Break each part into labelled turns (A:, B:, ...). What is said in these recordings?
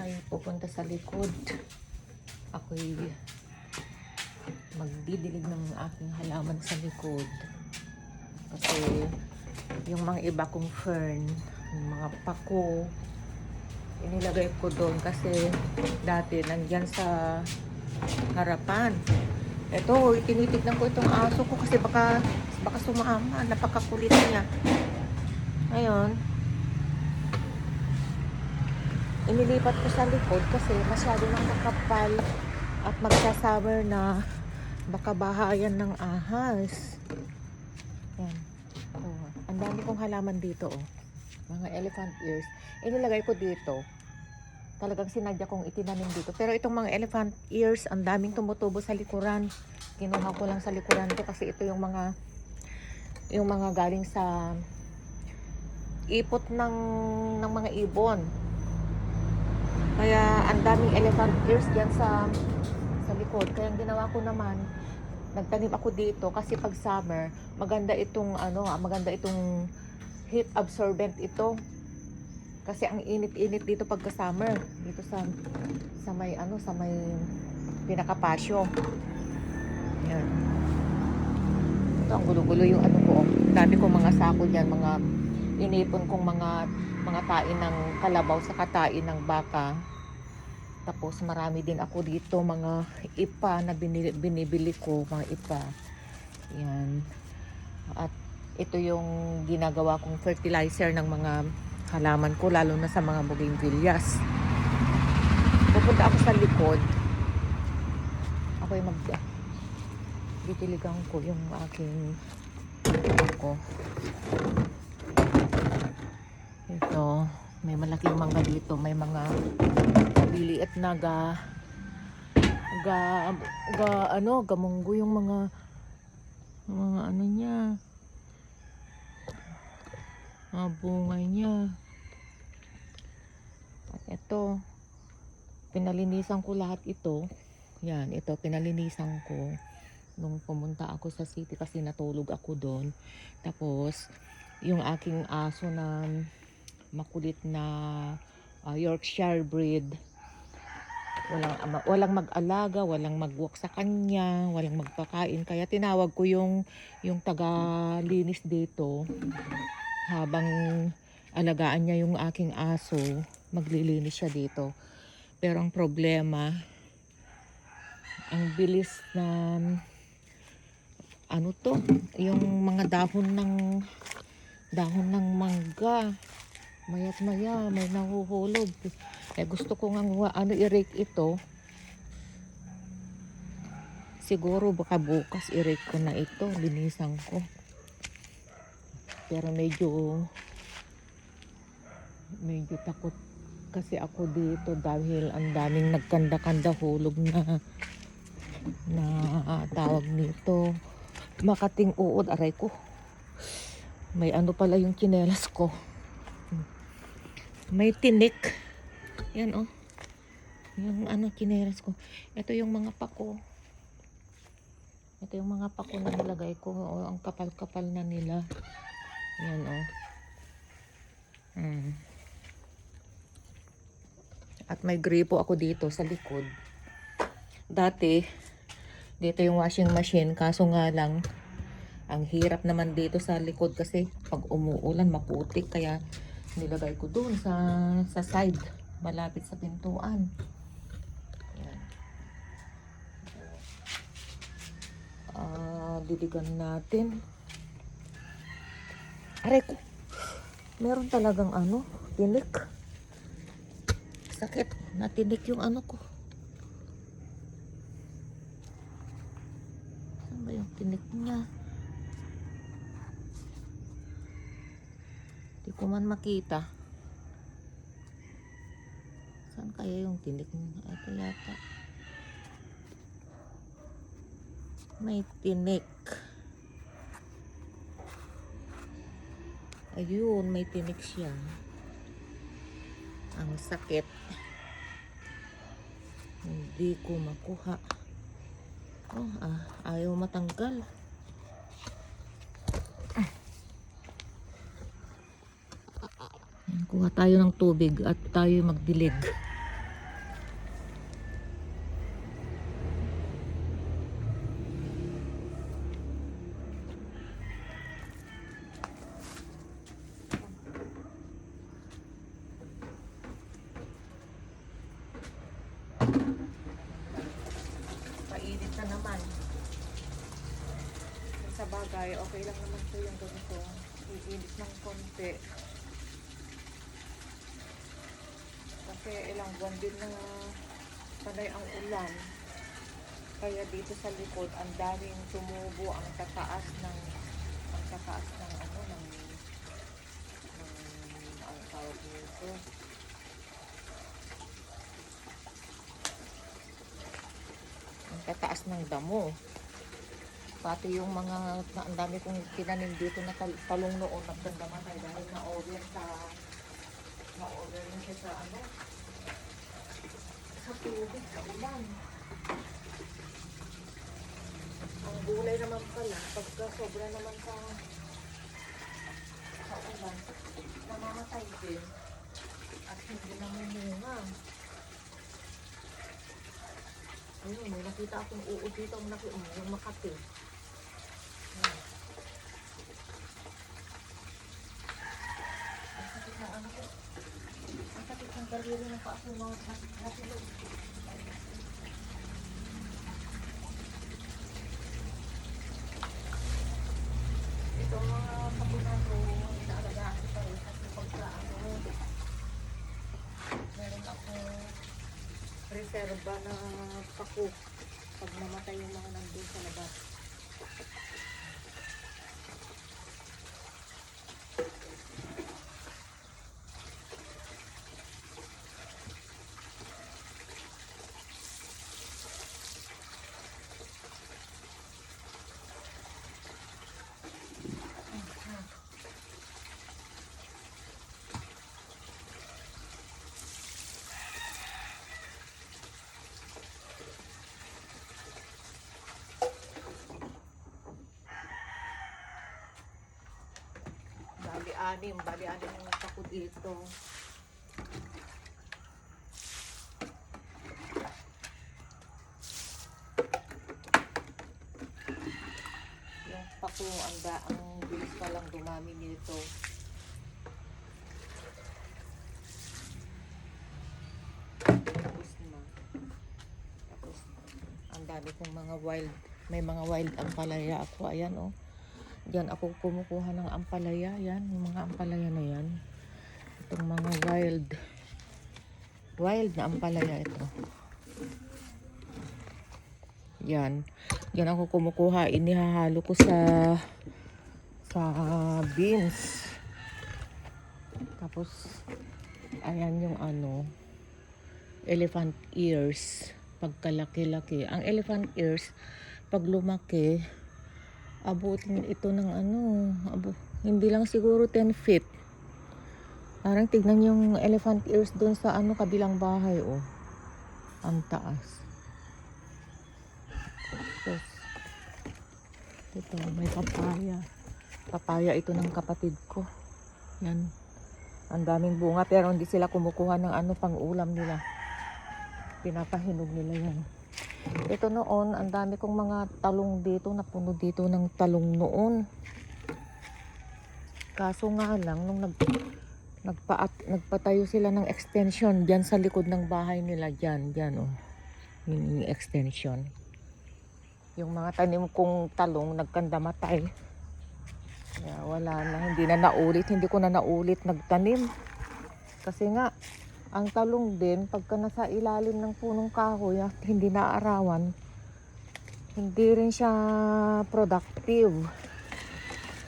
A: ay pupunta sa likod. Ako'y magdidilig ng aking halaman sa likod. Kasi yung mga iba kong fern, yung mga pako, inilagay ko doon kasi dati nandyan sa harapan. Ito, tinitignan ko itong aso ko kasi baka sumama. Napakakulit niya. Ngayon, inilipat ko sa likod kasi masyado nang makapal at magsasummer na, baka bahayan ng ahas. Yan. Oh, ang dami kong halaman dito, oh. Mga elephant ears. Inilagay ko dito. Talagang sinadya kong itinanim dito. Pero itong mga elephant ears, ang daming tumutubo sa likuran. Kinuha ko lang sa likuran ko kasi ito yung mga galing sa ipot ng mga ibon. Kaya ang daming elephant ears diyan sa likod. Kaya ang ginawa ko naman, nagtanim ako dito kasi pag summer, maganda itong heat absorbent ito. Kasi ang init-init dito pagka summer, dito sa may pinakapasyo. Yan. Ito ang gulo-gulo yung ko. Dami kong mga sako diyan, mga inipon kong mga tain ng kalabaw sa katain ng baka. Tapos marami din ako dito mga ipa na binibili ko, mga ipa. Yan. At ito yung ginagawa kong fertilizer ng mga halaman ko, lalo na sa mga bougainvilleas. Pupunta ako sa likod. Ako'y ditiligan ko yung aking ko. Ito, may malaking mangga dito, may mga biliit na gamunggo yung mga ano niya, mga bunga niya. At ito, pinalinisan ko lahat ito. Yan, ito pinalinisan ko nung pumunta ako sa city kasi natulog ako doon. Tapos yung aking aso na makulit na Yorkshire breed, walang mag-alaga, walang mag-walk sa kanya, walang magpakain. Kaya tinawag ko yung taga-linis dito. Habang alagaan niya yung aking aso, maglilinis siya dito. Pero ang problema, ang bilis na yung mga dahon ng mangga, maya't maya may nahuhulog. Gusto ko nga i-rake ito. Siguro baka bukas i-rake ko na ito, linisan ko. Pero medyo takot kasi ako dito dahil ang daming nagkanda-kanda hulog na tawag nito, makating uod. Aray ko, may pala yung tsinelas ko, may tinik. Yan, oh, yung tsinelas ko. Ito yung mga pako. Ito yung mga pako na nilagay ko. Oh, ang kapal-kapal na nila. Yan, oh. At may gripo ako dito sa likod. Dati, dito yung washing machine. Kaso nga lang, ang hirap naman dito sa likod kasi pag umuulan, maputik. Kaya nilagay ko doon sa side, malapit sa pintuan. Yan. Diligan natin. Aray ko, meron talagang tinik. Sakit, natinik yung ko. Saan ba yung tinik niya? Di ko man makita. Saan kaya yung tinik niya? Ito yata. May tinik. Ayun, may tinik siya. Ang sakit. Hindi ko makuha. Oh, ayaw matanggal. Kuha tayo ng tubig at tayo magdilig. bagay, okay lang naman po yung ganito. Iinit ng konti. Kasi ilang buwan din na panay ang ulan. Kaya dito sa likod, ang daming tumubo, ang tataas ng ano, ng ang tawag nito. Ang tataas ng damo. Pati yung mga, ang dami kong tinanim dito na talong noon, nagdandamatay dahil na-over na siya sa ano, sa tubig, sa ulan. Ang gulay naman pala, pagka sobra naman sa ulan, namamatay din at hindi namumunga. Ayun, may nakita akong uod dito, yung Makati. Ang sakit na ano ko. Ang sakit ng daliri ng paa ko mga natilog. Ito mga kapunan ko, inaalagaan ko pa rin kasi pagka ano, meron ako reserva na pako pag namatay yung mga nandun sa labas. Bali-anim yung pako dito. Yung pako, ang bilis pa lang dumami nito. Tapos ang dami kong mga wild, may mga wild ampalaya ako. Ayan oh. Diyan ako kumukuha ng ampalaya. Yan, yung mga ampalaya na yan. Itong mga wild na ampalaya ito. Yan. Diyan ako kumukuha. Inihahalo ko sa beans. Tapos, ayan yung ano, elephant ears. Pagkalaki-laki. Ang elephant ears, pag lumaki, abutin ito ng ano, hindi lang siguro 10 feet. Parang tignan yung elephant ears doon sa ano, kabilang bahay oh. Ang taas. Tapos, ito, may papaya. Papaya ito ng kapatid ko. Yan. Ang daming bunga pero hindi sila kumukuha ng ano pang ulam nila. Pinapahinog nila yan. Ito noon, ang dami kong mga talong dito, napuno dito ng talong noon. Kaso nga lang, nung nagpatayo sila ng extension dyan sa likod ng bahay nila, dyan oh. Yung extension. Yung mga tanim kong talong, nagkandamatay. Kaya wala na, hindi ko na naulit nagtanim. Kasi nga, ang talong din, pagka nasa ilalim ng punong kahoy at hindi naaarawan, hindi rin siya productive.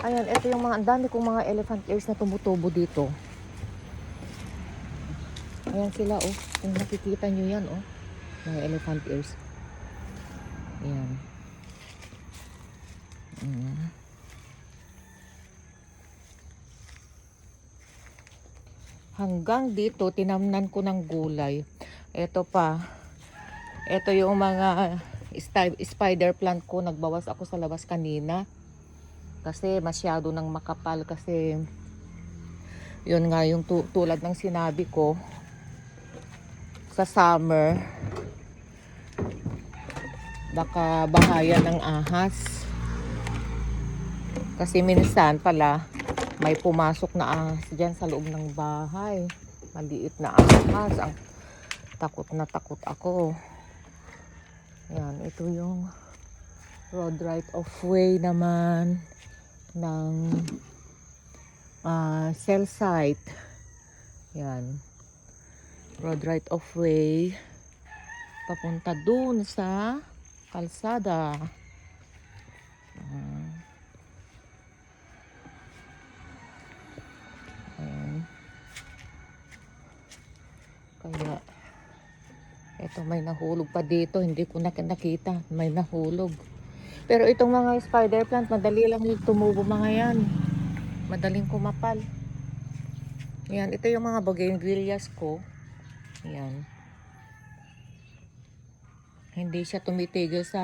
A: Ayan, ito yung mga, ang dami kong mga elephant ears na tumutubo dito. Ayan sila oh, kung nakikita nyo yan oh, mga elephant ears. Ayan. Hanggang dito, tinamnan ko ng gulay. Ito pa. Ito yung mga spider plant ko. Nagbawas ako sa labas kanina. Kasi masyado nang makapal. Kasi yun nga yung tulad ng sinabi ko. Sa summer, baka bahaya ng ahas. Kasi minsan pala, may pumasok na ahas dyan sa loob ng bahay. Maliit na ahas. Ang takot na takot ako. Yan, ito yung Road right of way naman ng cell site. Yan. Road right of way papunta dun sa kalsada. Ayan. Kaya eto, may nahulog pa dito, hindi ko nakita, may nahulog. Pero itong mga spider plant, madali lang yung tumubo mga yan. Madaling kumapal. Yan, ito yung mga bougainvilleas ko. Yan. Hindi siya tumitigil sa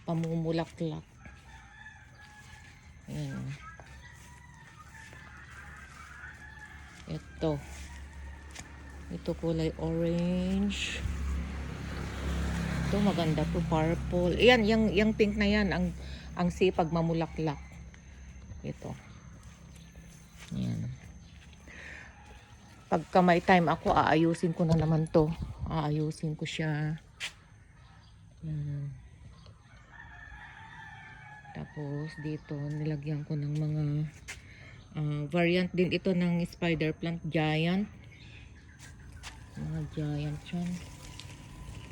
A: pamumulaklak. Yan. Ito kulay orange. Ito maganda to, purple. Yan, yung pink na yan, ang sipag mamulaklak. Ito. Yan. Pagka may time ako, aayusin ko na naman to. Aayusin ko siya. Yan. Tapos dito, nilagyan ko ng mga variant din ito ng spider plant, giant. Mga giant yan.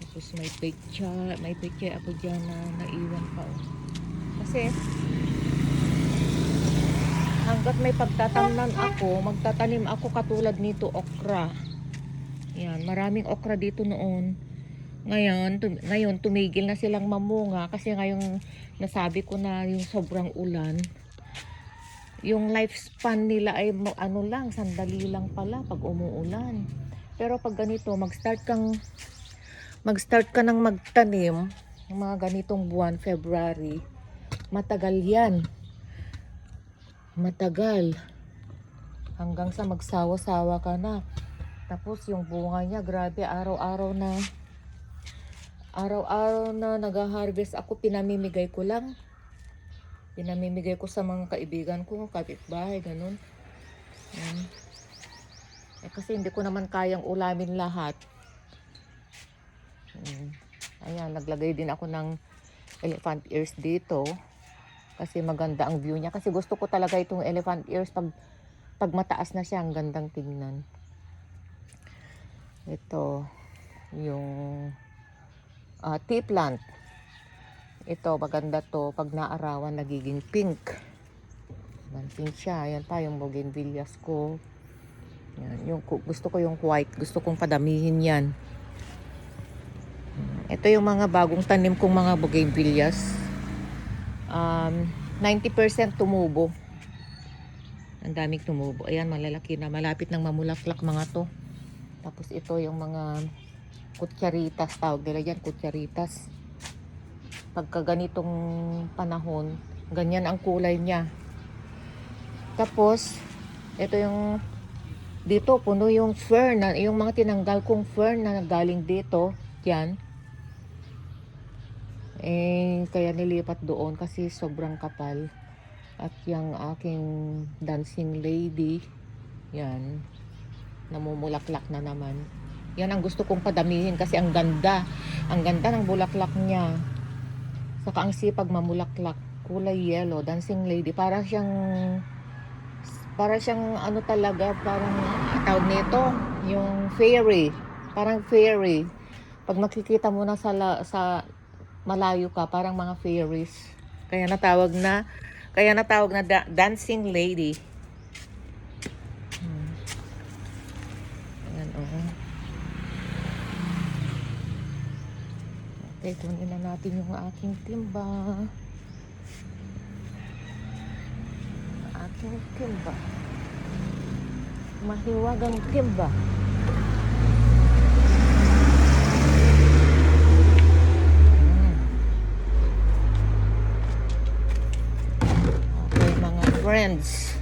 A: Tapos may picture ako dyan na naiwan pa. Kasi hanggat may pagtatamnan ako, magtatanim ako katulad nito, okra. Yan, maraming okra dito noon. Ngayon tumigil na silang mamunga kasi ngayon nasabi ko na yung sobrang ulan. Yung lifespan nila ay lang, sandali lang pala pag umuulan. Pero pag ganito, mag-start ka ng magtanim ng mga ganitong buwan, February, matagal yan. Matagal. Hanggang sa magsawa-sawa ka na. Tapos yung bunga niya, grabe, araw-araw na nag-harvest ako, pinamimigay ko lang. Pinamimigay ko sa mga kaibigan ko, kapitbahay, ganun. Kasi hindi ko naman kayang ulamin lahat. Ayan, naglagay din ako ng elephant ears dito. Kasi maganda ang view niya. Kasi gusto ko talaga itong elephant ears pag mataas na siya, ang gandang tingnan. Ito, yung tea plant. Ito, maganda to. Pag naarawan, nagiging pink. Pink siya. Ayan pa yung bougainvilleas ko. Yan, gusto ko yung white. Gusto kong padamihin yan. Ito yung mga bagong tanim kong mga bougainvilleas. 90% tumubo. Ang daming tumubo. Ayan, malalaki na. Malapit ng mamulaklak mga to. Tapos ito yung mga kutsaritas. Tawag nila yan, kutsaritas. Pagka ganitong panahon, ganyan ang kulay niya. Tapos, ito yung dito, puno yung fern, yung mga tinanggal kong fern na nagaling dito, yan. Kaya nilipat doon kasi sobrang kapal. At yung aking dancing lady, yan, namumulaklak na naman. Yan ang gusto kong padamihin kasi ang ganda. Ang ganda ng bulaklak niya. Saka ang sipag mamulaklak, kulay yellow, dancing lady, para siyang ano talaga, parang tawag nito, yung fairy, parang fairy. Pag makikita mo na sa malayo ka, parang mga fairies. Kaya natawag na dancing lady. Ayan, Okay, kunin na natin yung aking timba. Aking timba. Mahiwagang timba. Okay, mga friends.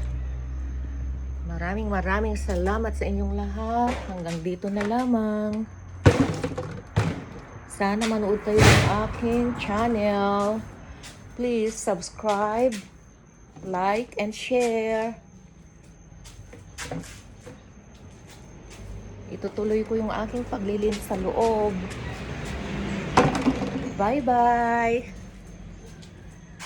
A: Maraming salamat sa inyong lahat. Hanggang dito na lamang. Sana manood kayo ng aking channel. Please subscribe, like, and share. Itutuloy ko yung aking paglilinis sa loob. Bye-bye!